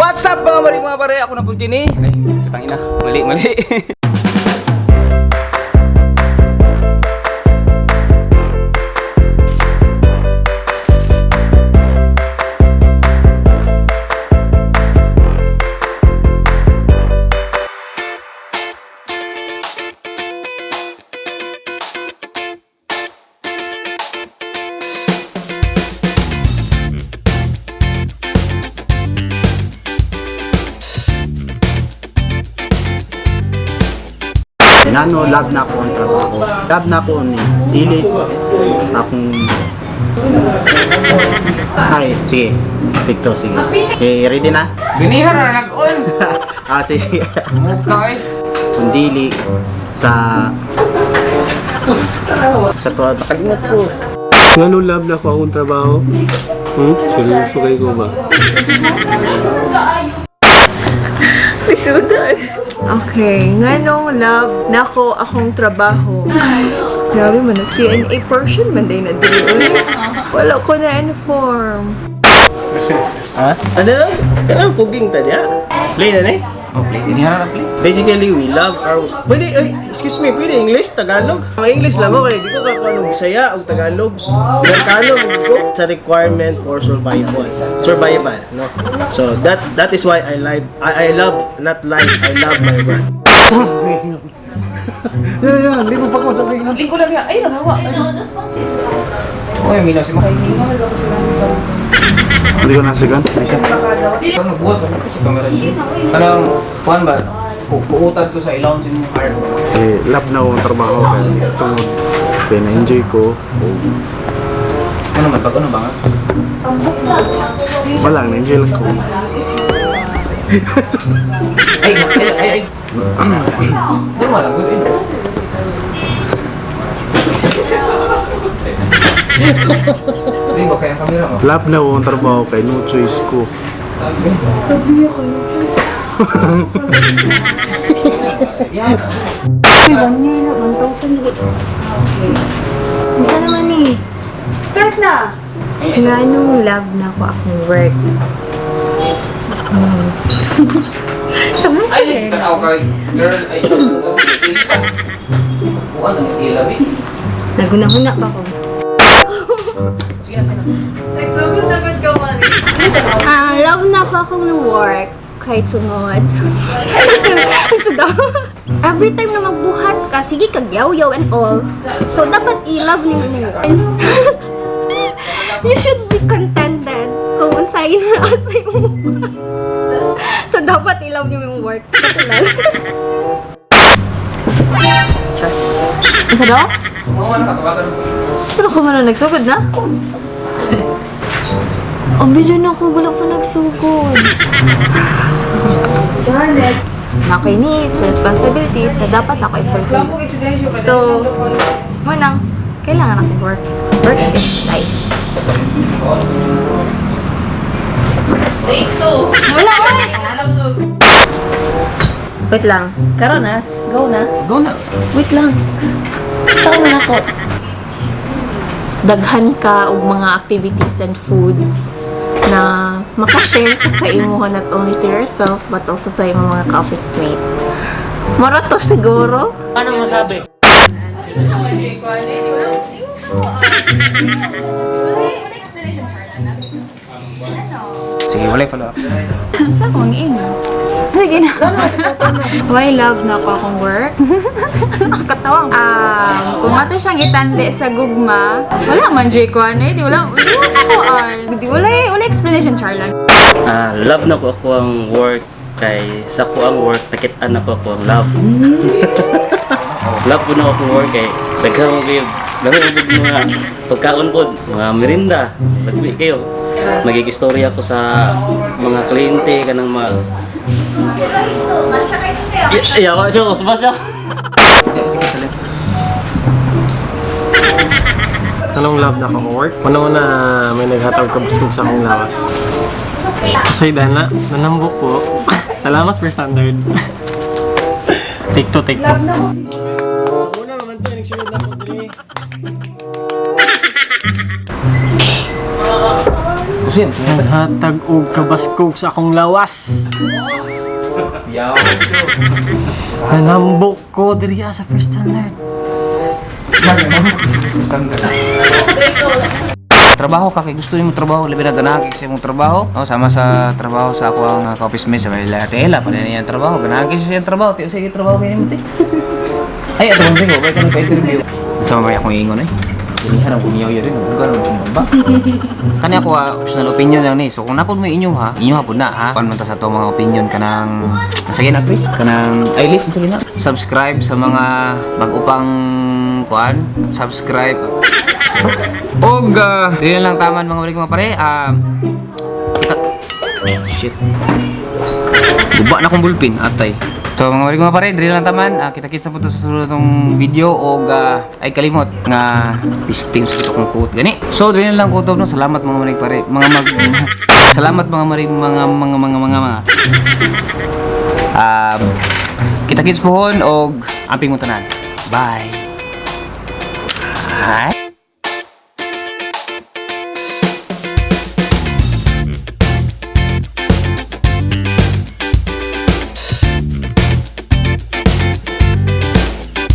What's up mga pare? Ako na po Jenny. Ay, katangina. Mali. Nano, love na ako ang trabaho. Love na ako ni dili sa akong... Ay, sige. Tikto, sige. Okay, ready na? Ganihan na nag-on. Sige. Mukha eh. Kung dili sa tuwa. Pakalingat ko. Ngano love na ko akong trabaho? Seryoso kayo ko ba? Lisudan. Okay, nganong love nako akong trabaho. Grabe man, Q&A portion man day na dili. Wala ko na inform. Ha? Ano? Kailangan puging tadi ha? Play na eh? Okay, ganihan na play. Basically, we love our... Pwede, excuse me, pwede English, Tagalog? Ang English lang ako, hindi ko kakuha Bisaya o Tagalog. Tagalog, hindi ko. It's a requirement for survival. Survival, no? So, that is why I love, not like, I love my work. Yan, hindi mo pa ko sabihin. Lingko lang niya. Ay, nagawa. Uy, Milo, si Maka. Hindi ko nasigan. Parang nagbuhat ko sa camera siya. Tanong, kuhan ba? Puutad ko sa ilaw sa inyong heart. Love na ako ang trabaho. Kaya na-enjoy ko. Ano man, pag ano ba nga? Wala, na-enjoy lang ko. Ay. Di mo alam, good is Hindi ba kaya ang camera mo? Love na ako ang trabaho kaya no choice ko. Saan naman eh? Start na. Nganong love na ko akong work. Sama ka Ay, tanaw ka, girl, ay, buwan ang sila, eh. Naguna-huna pa ko. Sige na. Nagsugod na ka man. Love na ko akong work. Kahit sungod. So daw, every time na magbuhat ka, sige kagyaw-yaw and all. So dapat i-love ni mo work. You should be contented kung unsayin na asay mo. So dapat i-love niyo yung work. Katulad. Isa daw? Oo, ano ka, tawagan mo. Pero kung ano, nagsugod na? Ang video na ako, wala pa nagsugod. Nakoy needs, responsibilities na dapat ako i-fulfill. So, munang, kailangan ako work. Work is life. Take two. Muna, ulit! Wait lang. Karon na. Go na. Go na. Wait lang. Tao na ako. Daghan ka og mga activities and foods na makashare ka sa imo not only to yourself but also sa imong mga ka-office mate. Mara to siguro. Sige, wala pala. Sa akong ina. Sige na. Why love na ako akong work? Nakakatawang. Kung ato siyang itandi sa gugma, wala man jay ko ano, di wala ako di wala explanation Charlan. Love na ko ako ang work kay sa ko ang work nakitaan ako ang love. Love ko na ako ang work kay daghang mga pagkaon po, mga merinda, lagbi kayo. Magigistorya ako sa mga kliyente kanang mga yawa siya, usbas siya. Anong love na akong work? Una-una may naghatag kabusog sa akong lawas. Kasay dana, nanambok po. Salamat for standard. Take two. So una naman to, nagsunod na ako dali. Usin. Hatag og kabaskog sa akong lawas. Yaw. Nanambok ko diri sa first standard. Trabaho ka kay gusto nimo trabaho labi na ganahan kay sa imong trabaho. Oh, sama sa trabaho sa ako ang ka-office mate sa Manila. Tela pa niya ang trabaho. Ganahan kay sa trabaho. Tiyo sige trabaho kay nimo ti. Ay ato mo bingo, bay ka nagpa-interview. Sa mamaya akong ingon eh. Inihan ang kumiyaw yun rin. Ang gano'n kung ba? Kani ako personal opinion lang ni. So kung napod mo inyo ha, inyo hapon na ha. Paano man ta sa to mga opinion kanang sige na Chris, kanang Ailis sige na. Subscribe sa mga bag-upang kuan, subscribe. Og yun lang taman mga balik mga pare. Kita shit. Guba na kong bulpin atay. So mga balik mga pare, dili lang taman. Kita-kits na po ito sa susunod ng video. Og ay kalimot nga pisting sa kong quote gani. So dili lang kutob no. Salamat mga balik pare. Salamat mga mari mga kita-kits pohon og amping mo tanan. Bye. Bye.